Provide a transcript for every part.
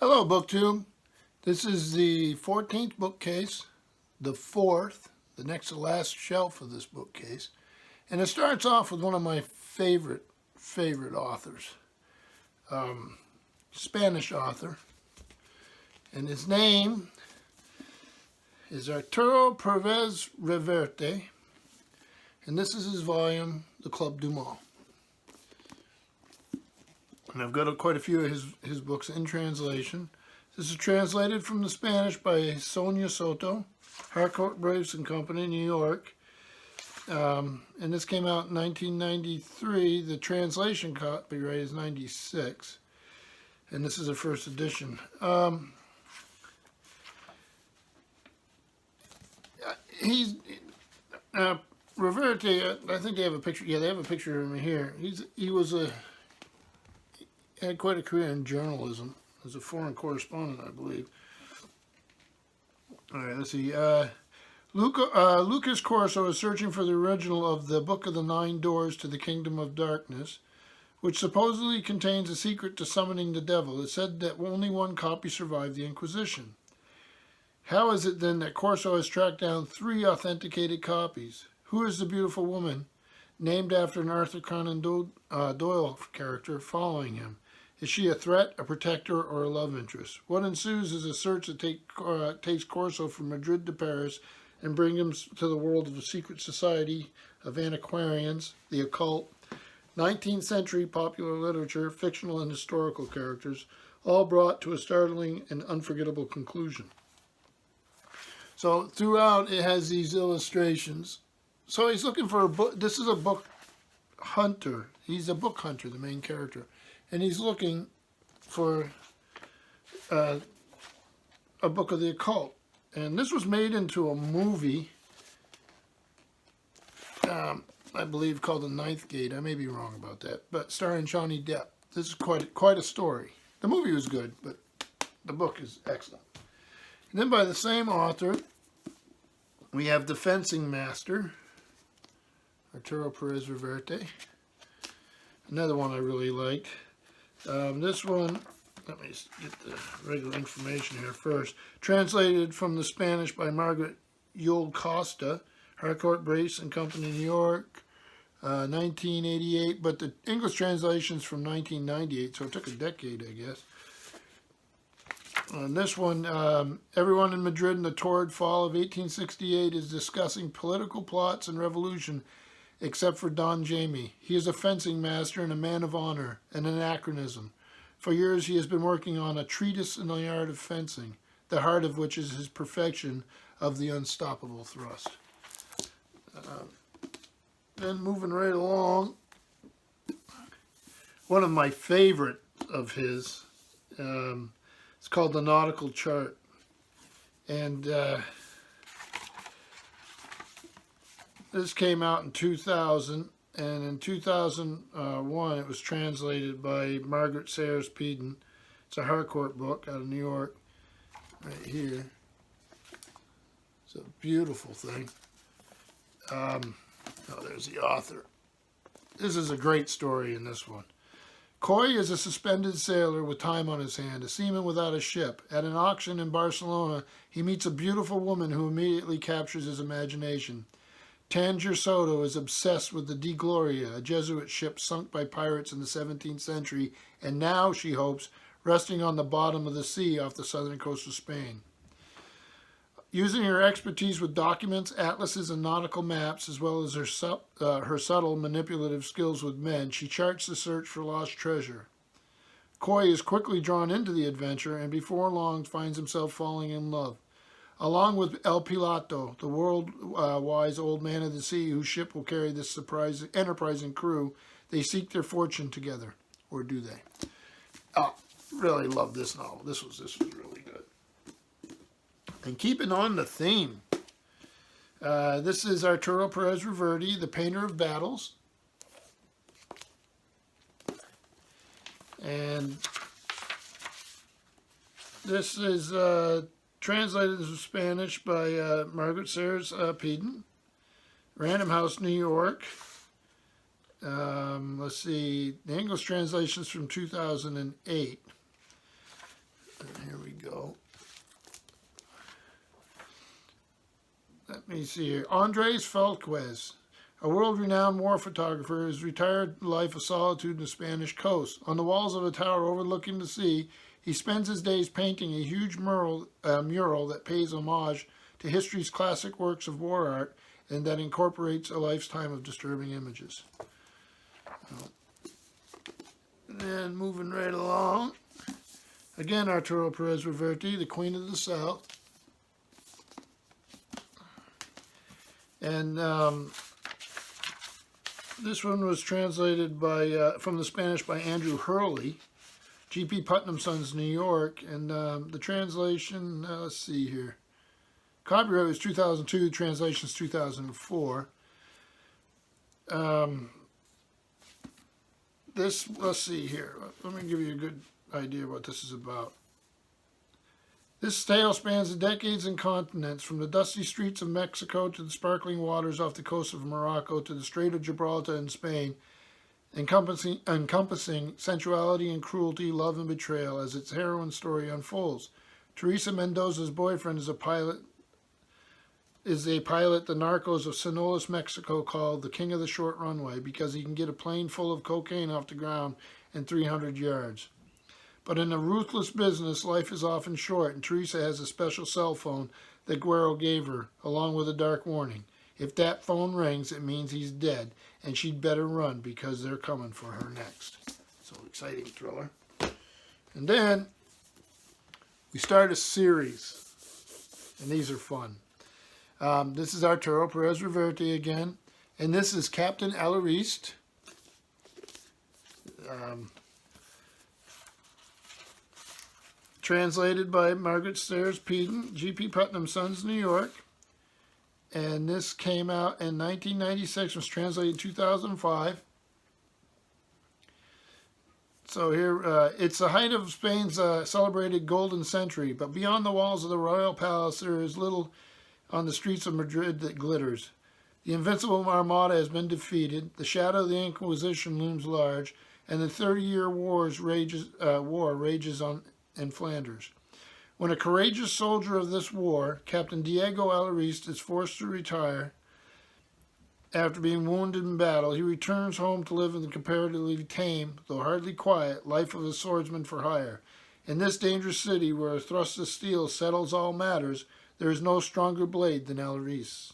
Hello, BookTube. This is the 14th bookcase, the fourth, the next to last shelf of this bookcase. And it starts off with one of my favorite authors, Spanish author. And his name is Arturo Perez-Reverte. And this is his volume, The Club du Mal. And I've got quite a few of his books in translation. This is translated from the Spanish by Sonia Soto, Harcourt Brace and Company, New York. And this came out in 1993. The translation copyright is 96. And this is the first edition. Reverte, I think they have a picture. Yeah, they have a picture of him here. He had quite a career in journalism as a foreign correspondent, I believe. All right, let's see. Lucas Corso is searching for the original of the Book of the Nine Doors to the Kingdom of Darkness, which supposedly contains a secret to summoning the devil. It's said that only one copy survived the Inquisition. How is it then that Corso has tracked down 3 authenticated copies? Who is the beautiful woman named after an Arthur Conan Doyle character following him? Is she a threat, a protector, or a love interest? What ensues is a search that takes Corso from Madrid to Paris and brings him to the world of the secret society of antiquarians, the occult, 19th century popular literature, fictional and historical characters, all brought to a startling and unforgettable conclusion. So throughout it has these illustrations. So he's looking for a book. This is a book hunter. He's a book hunter, the main character. And he's looking for a book of the occult. And this was made into a movie, I believe, called The Ninth Gate. I may be wrong about that. But starring Johnny Depp. This is quite a story. The movie was good, but the book is excellent. And then by the same author, we have The Fencing Master, Arturo Perez-Reverte. Another one I really liked. This one, let me get the regular information here first. Translated from the Spanish by Margaret Yule Costa, Harcourt Brace and Company, New York, 1988. But the English translation's from 1998, so it took a decade, I guess. On this one, everyone in Madrid in the torrid fall of 1868 is discussing political plots and revolution, except for Don Jamie. He is a fencing master and a man of honor, an anachronism. For years he has been working on a treatise in the art of fencing, the heart of which is his perfection of the unstoppable thrust. Then moving right along, one of my favorite of his, it's called the Nautical Chart. And this came out in 2000, and in 2001 it was translated by Margaret Sayers Peden. It's a Harcourt book out of New York, right here. It's a beautiful thing. Oh, there's the author. This is a great story in this one. Coy is a suspended sailor with time on his hand, a seaman without a ship. At an auction in Barcelona, he meets a beautiful woman who immediately captures his imagination. Tanger Soto is obsessed with the De Gloria, a Jesuit ship sunk by pirates in the 17th century, and now, she hopes, resting on the bottom of the sea off the southern coast of Spain. Using her expertise with documents, atlases, and nautical maps, as well as her subtle manipulative skills with men, she charts the search for lost treasure. Coy is quickly drawn into the adventure, and before long finds himself falling in love. Along with El Piloto, the world-wise old man of the sea whose ship will carry this enterprising crew, they seek their fortune together. Or do they? Oh, really love this novel. This was really good. And keeping on the theme, this is Arturo Perez-Reverte, The Painter of Battles. And this is translated into Spanish by Margaret Sayers Peden, Random House, New York. Let's see, the English translation is from 2008. Here we go. Let me see here. Andres Felquez, a world-renowned war photographer, has retired life of solitude in the Spanish coast. On the walls of a tower overlooking the sea, he spends his days painting a huge mural that pays homage to history's classic works of war art and that incorporates a lifetime of disturbing images. And then moving right along, again Arturo Perez-Reverte, the Queen of the South. And this one was translated by from the Spanish by Andrew Hurley, G.P. Putnam Sons, New York. And the translation, let's see here. Copyright was 2002, translation is 2004. Let's see here. Let me give you a good idea what this is about. This tale spans the decades and continents, from the dusty streets of Mexico to the sparkling waters off the coast of Morocco to the Strait of Gibraltar in Spain, encompassing sensuality and cruelty, love and betrayal as its heroine story unfolds. Teresa Mendoza's boyfriend is a pilot, the narcos of Sonolas, Mexico, called the King of the Short Runway because he can get a plane full of cocaine off the ground in 300 yards. But in a ruthless business, life is often short, and Teresa has a special cell phone that Guerrero gave her, along with a dark warning. If that phone rings, it means he's dead, and she'd better run because they're coming for her next. So exciting thriller. And then we start a series, and these are fun. This is Arturo Perez-Reverte again, and this is Captain Alariste. Translated by Margaret Sayers Peden, G.P. Putnam Sons, New York. And this came out in 1996, was translated in 2005. So here, it's the height of Spain's celebrated golden century, but beyond the walls of the royal palace, there is little on the streets of Madrid that glitters. The invincible Armada has been defeated, the shadow of the Inquisition looms large, and the 30-year war rages on in Flanders. When a courageous soldier of this war, Captain Diego Alariste, is forced to retire after being wounded in battle, he returns home to live in the comparatively tame, though hardly quiet, life of a swordsman for hire. In this dangerous city, where a thrust of steel settles all matters, there is no stronger blade than Alariste's.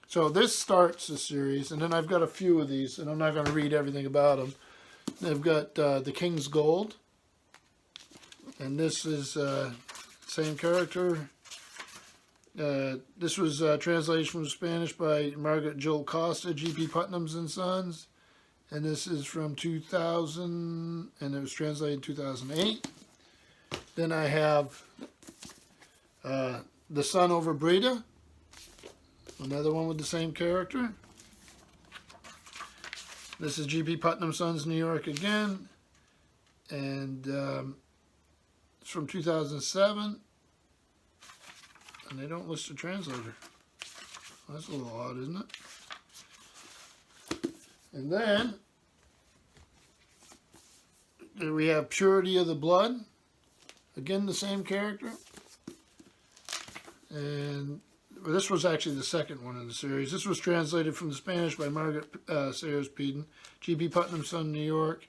So this starts the series, and then I've got a few of these, and I'm not going to read everything about them. I've got The King's Gold. And this is same character. This was translation from Spanish by Margaret Joel Costa, G.P. Putnam's and Sons. And this is from 2000, and it was translated in 2008. Then I have The Sun Over Breda, another one with the same character. This is G.P. Putnam Sons, New York again. And from 2007, and they don't list a translator. That's a little odd, isn't it? And then we have Purity of the Blood, again the same character, and this was actually the second one in the series. This was translated from the Spanish by Margaret Sayers Peden, G.P. Putnam Son, New York.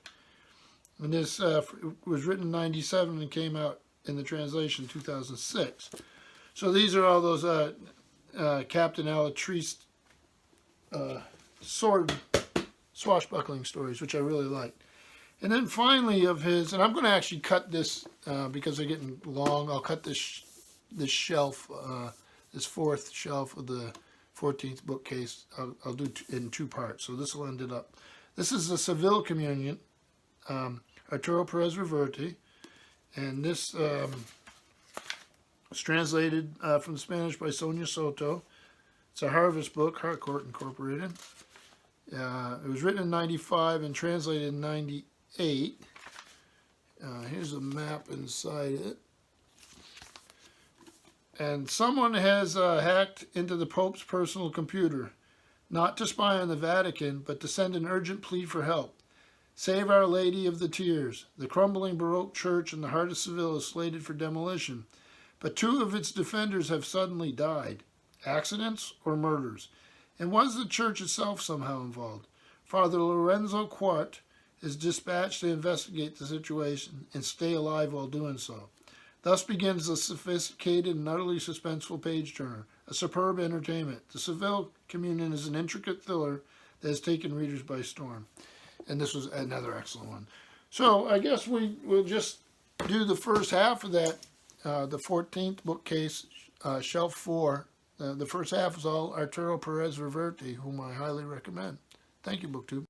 And this was written in 1997 and came out in the translation in 2006. So these are all those Captain Alariste sword swashbuckling stories, which I really like. And then finally of his, and I'm going to actually cut this because they're getting long. I'll cut this shelf, this fourth shelf of the 14th bookcase. I'll do in two parts. So this will end it up. This is the Seville Communion. Arturo Perez-Reverte, and this was translated from the Spanish by Sonia Soto. It's a Harvest book, Harcourt Incorporated. It was written in 95 and translated in 98. Here's a map inside it. And someone has hacked into the Pope's personal computer, not to spy on the Vatican, but to send an urgent plea for help. Save Our Lady of the Tears. The crumbling Baroque church in the heart of Seville is slated for demolition, but 2 of its defenders have suddenly died. Accidents or murders? And was the church itself somehow involved? Father Lorenzo Quart is dispatched to investigate the situation and stay alive while doing so. Thus begins a sophisticated and utterly suspenseful page-turner, a superb entertainment. The Seville Communion is an intricate thriller that has taken readers by storm. And this was another excellent one. So I guess we'll just do the first half of that, the 14th bookcase, shelf 4. The first half is all Arturo Perez-Reverte, whom I highly recommend. Thank you, BookTube.